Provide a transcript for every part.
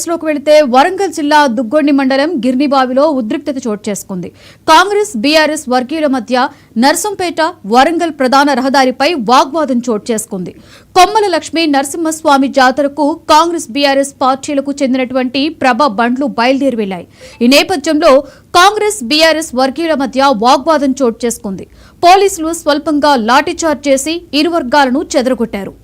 లోకి వెళితే వరంగల్ జిల్లా దుగ్గొండి మండలం గిర్నిబావిలో ఉద్రిక్తత చోటు చేసుకుంది. కాంగ్రెస్ బీఆర్ఎస్ వర్గీయుల మధ్య నర్సంపేట వరంగల్ ప్రధాన రహదారిపై వాగ్వాదం చోటు చేసుకుంది. కొమ్మల లక్ష్మీ నరసింహస్వామి జాతరకు కాంగ్రెస్ బీఆర్ఎస్ పార్టీలకు చెందినటువంటి ప్రభ బండ్లు బయలుదేరి వెళ్లాయి. ఈ నేపథ్యంలో కాంగ్రెస్ బీఆర్ఎస్ వర్గీయుల మధ్య వాగ్వాదం చోటు చేసుకుంది. పోలీసులు స్వల్పంగా లాఠీచార్జ్ చేసి ఇరు వర్గాలను చెదరగొట్టారు.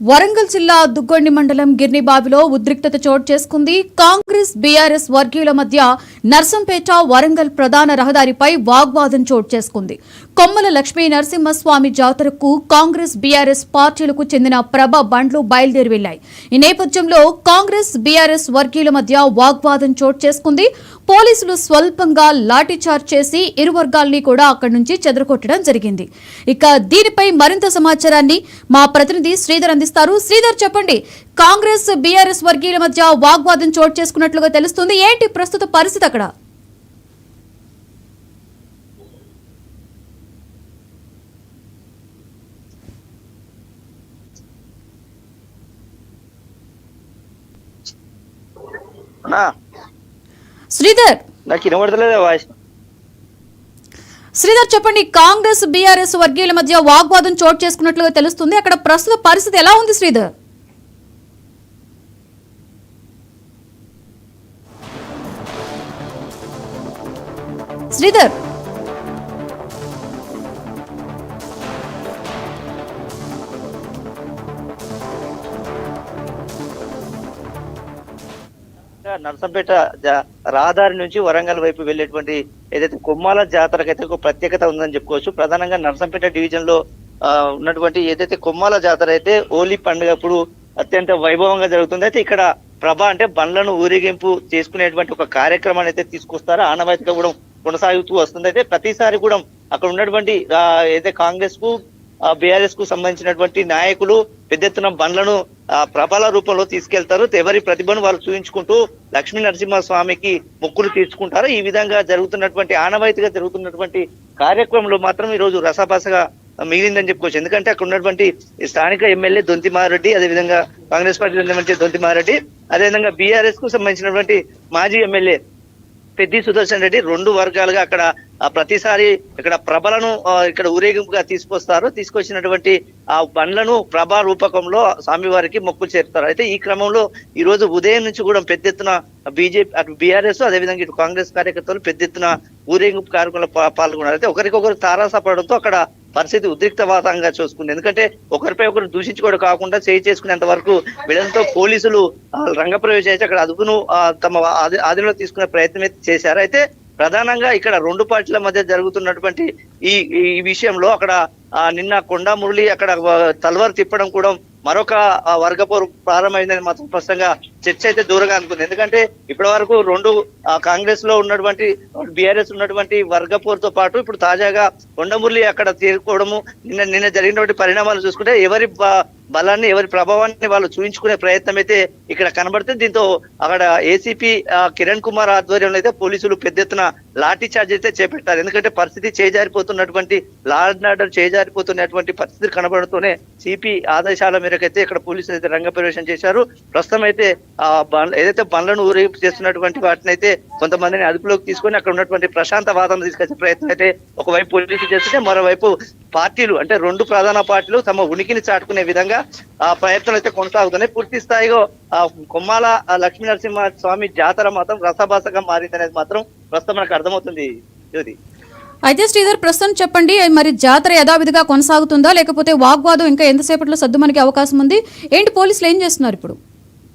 వరంగల్ జిల్లా దుగ్గొండి మండలం గిర్నిబావిలో ఉద్రిక్తత చోటు చేసుకుంది. కాంగ్రెస్ బీఆర్ఎస్ వర్గీయుల మధ్య నర్సంపేట వరంగల్ ప్రధాన రహదారిపై వాగ్వాదం చోటు చేసుకుంది. కొమ్మల లక్ష్మీ నరసింహస్వామి జాతరకు కాంగ్రెస్ బీఆర్ఎస్ పార్టీలకు చెందిన ప్రభ బండ్లు బయలుదేరి వెళ్లాయి. ఈ నేపథ్యంలో కాంగ్రెస్ బీఆర్ఎస్ వర్గీయుల మధ్య వాగ్వాదం చోటు చేసుకుంది. పోలీసులు స్వల్పంగా లాఠీచార్జ్ చేసి ఇరు వర్గాల్ని కూడా అక్కడి నుంచి చెదరగొట్టడం జరిగింది. ఇక దీనిపై మరింత సమాచారాన్ని మా ప్రతినిధి శ్రీధర్ అందిస్తారు. శ్రీధర్, చెప్పండి, కాంగ్రెస్ బీఆర్ఎస్ వర్గీయుల మధ్య వాగ్వాదం చోటు చేసుకున్నట్లుగా తెలుస్తుంది. ఏంటి ప్రస్తుత పరిస్థితి అక్కడ? శ్రీధర్, చెప్పండి, కాంగ్రెస్ బీఆర్ఎస్ వర్గీయుల మధ్య వాగ్వాదం చోటు చేసుకున్నట్లుగా తెలుస్తుంది. అక్కడ ప్రస్తుత పరిస్థితి ఎలా ఉంది శ్రీధర్? శ్రీధర్ నర్సంపేట రహదారి నుంచి వరంగల్ వైపు వెళ్లేటువంటి ఏదైతే కొమ్మాల జాతరకైతే ఒక ప్రత్యేకత ఉందని చెప్పుకోవచ్చు. ప్రధానంగా నర్సంపేట డివిజన్ లో ఉన్నటువంటి ఏదైతే కొమ్మాల జాతర అయితే హోలీ పండుగ అప్పుడు అత్యంత వైభవంగా జరుగుతుంది. అయితే ఇక్కడ ప్రభ అంటే బండ్లను ఊరేగింపు చేసుకునేటువంటి ఒక కార్యక్రమాన్ని అయితే తీసుకొస్తారో ఆనవాయితీగా కూడా కొనసాగుతూ వస్తుంది. అయితే ప్రతిసారి కూడా అక్కడ ఉన్నటువంటి ఏదైతే కాంగ్రెస్ కు బీఆర్ఎస్ కు సంబంధించినటువంటి నాయకులు పెద్ద ఎత్తున బండ్లను ప్రభల రూపంలో తీసుకెళ్తారు. ఎవరి ప్రతిభను వాళ్ళు చూపించుకుంటూ లక్ష్మీ నరసింహస్వామికి మొక్కులు తీర్చుకుంటారు. ఈ విధంగా జరుగుతున్నటువంటి ఆనవాయితీగా జరుగుతున్నటువంటి కార్యక్రమంలో మాత్రం ఈ రోజు రసాభాసగా మిగిలిందని చెప్పుకోవచ్చు. ఎందుకంటే అక్కడ ఉన్నటువంటి స్థానిక ఎమ్మెల్యే దొంతిమారెడ్డి, అదేవిధంగా కాంగ్రెస్ పార్టీ సంబంధించిన దొంతిమారెడ్డి, అదేవిధంగా బీఆర్ఎస్ కు సంబంధించినటువంటి మాజీ ఎమ్మెల్యే పెద్ది సుదర్శన్ రెడ్డి రెండు వర్గాలుగా అక్కడ ప్రతిసారి ఇక్కడ ప్రభలను ఇక్కడ ఊరేగింపుగా తీసుకొచ్చినటువంటి ఆ బండ్లను ప్రభా రూపకంలో స్వామివారికి మొక్కులు చేరుతారు. అయితే ఈ క్రమంలో ఈ రోజు ఉదయం నుంచి కూడా పెద్ద ఎత్తున బీజేపీ అటు బీఆర్ఎస్ అదేవిధంగా ఇటు కాంగ్రెస్ కార్యకర్తలు పెద్ద ఎత్తున ఊరేగింపు కార్యక్రమంలో పాల్గొన్నారు. అయితే ఒకరికొకరు తారాసపడంతో అక్కడ పరిస్థితి ఉద్రిక్తవాతంగా చూసుకుంది. ఎందుకంటే ఒకరిపై ఒకరు దూషించుకోవడం కాకుండా చేసుకునేంత వరకు వీళ్ళతో పోలీసులు రంగప్రవేశం చేసి అక్కడ అదుపును తమ ఆధీనంలో తీసుకునే ప్రయత్నం అయితే చేశారు. అయితే ప్రధానంగా ఇక్కడ రెండు పార్టీల మధ్య జరుగుతున్నటువంటి ఈ విషయంలో అక్కడ నిన్న కొండా మురళి అక్కడ తల్వార్ తిప్పడం కూడా మరొక వర్గపోరు ప్రారంభమైందని మాత్రం స్పష్టంగా చర్చ అయితే దూరంగా అనుకుంది. ఎందుకంటే ఇప్పటి వరకు రెండు కాంగ్రెస్ లో ఉన్నటువంటి బీఆర్ఎస్ ఉన్నటువంటి వర్గపోరుతో పాటు ఇప్పుడు తాజాగా కొండమురళి అక్కడ చేరుకోవడము నిన్న జరిగినటువంటి పరిణామాలు చూసుకుంటే ఎవరి బలాన్ని ఎవరి ప్రభావాన్ని వాళ్ళు చూపించుకునే ప్రయత్నం అయితే ఇక్కడ కనబడుతుంది. దీంతో అక్కడ ఏసీపీ కిరణ్ కుమార్ ఆధ్వర్యంలో అయితే పోలీసులు పెద్ద ఎత్తున లాఠీ చార్జ్ అయితే చేపట్టారు. ఎందుకంటే పరిస్థితి చేజారిపోతున్నటువంటి లా అండ్ ఆర్డర్ చేజారిపోతున్నటువంటి పరిస్థితి కనబడుతూనే సిపి ఆదేశాల మేరకు అయితే ఇక్కడ పోలీసులు అయితే రంగ ప్రవేశం చేశారు. ప్రస్తుతం అయితే ఏదైతే బండ్లను ఊరేగింపు చేస్తున్నటువంటి వాటిని అయితే కొంతమందిని అదుపులోకి తీసుకొని అక్కడ ఉన్నటువంటి ప్రశాంత వాతావరణం తీసుకొచ్చే ప్రయత్నం అయితే ఒకవైపు పోలీసులు చేస్తుంటే మరోవైపు పార్టీలు అంటే రెండు ప్రధాన పార్టీలు తమ ఉనికిని చాటుకునే విధంగా ప్రయత్నాలు అయితే కొనసాగుతున్నాయి. పూర్తి స్థాయిలో కొమ్మాల లక్ష్మీ నరసింహ స్వామి జాతర మాత్రం రసభాసగా మారిందనేది మాత్రం ప్రస్తుతం మనకు అర్థమవుతుంది. జ్యోతి, అయితే శ్రీధర్ ప్రస్తుతం చెప్పండి, మరి జాతర యథావిధిగా కొనసాగుతుందా లేకపోతే వాగ్వాదం ఇంకా ఎంతసేపట్లో సద్దుమణికే అవకాశం ఉంది? ఏంటి పోలీసులు ఏం చేస్తున్నారు ఇప్పుడు?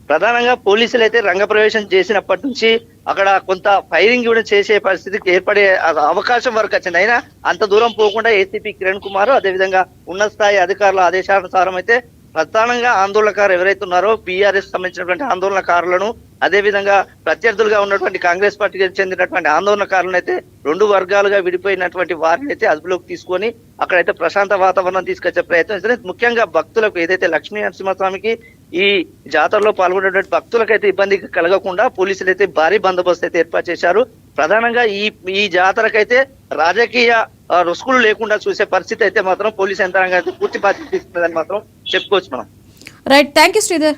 ప్రధానంగా పోలీసులు అయితే రంగప్రవేశం చేసినప్పటి నుంచి అక్కడ కొంత ఫైరింగ్ కూడా చేసే పరిస్థితికి ఏర్పడే అవకాశం వరకు వచ్చింది. అయినా అంత దూరం పోకుండా ఏసీపీ కిరణ్ కుమార్ అదేవిధంగా ఉన్నత స్థాయి అధికారుల ఆదేశానుసారం అయితే ప్రధానంగా ఆందోళనకారులు ఎవరైతే ఉన్నారో బీఆర్ఎస్ సంబంధించినటువంటి ఆందోళనకారులను అదేవిధంగా ప్రత్యర్థులుగా ఉన్నటువంటి కాంగ్రెస్ పార్టీకి చెందినటువంటి ఆందోళనకారులను అయితే రెండు వర్గాలుగా విడిపోయినటువంటి వారిని అయితే అదుపులోకి తీసుకొని అక్కడైతే ప్రశాంత వాతావరణం తీసుకొచ్చే ప్రయత్నం చేస్తారు. ముఖ్యంగా భక్తులకు ఏదైతే లక్ష్మీ నరసింహస్వామికి ఈ జాతరలో పాల్గొనేటువంటి భక్తులకైతే ఇబ్బంది కలగకుండా పోలీసులు అయితే భారీ బందోబస్తు అయితే ఏర్పాటు చేశారు. ప్రధానంగా ఈ జాతరకైతే రాజకీయ రుసుకులు లేకుండా చూసే పరిస్థితి అయితే మాత్రం పోలీసు యంత్రాంగం అయితే పూర్తి బాధ్యత తీసుకున్నదని మాత్రం చెప్పుకోవచ్చు మనం. Right, thank you Sridhar.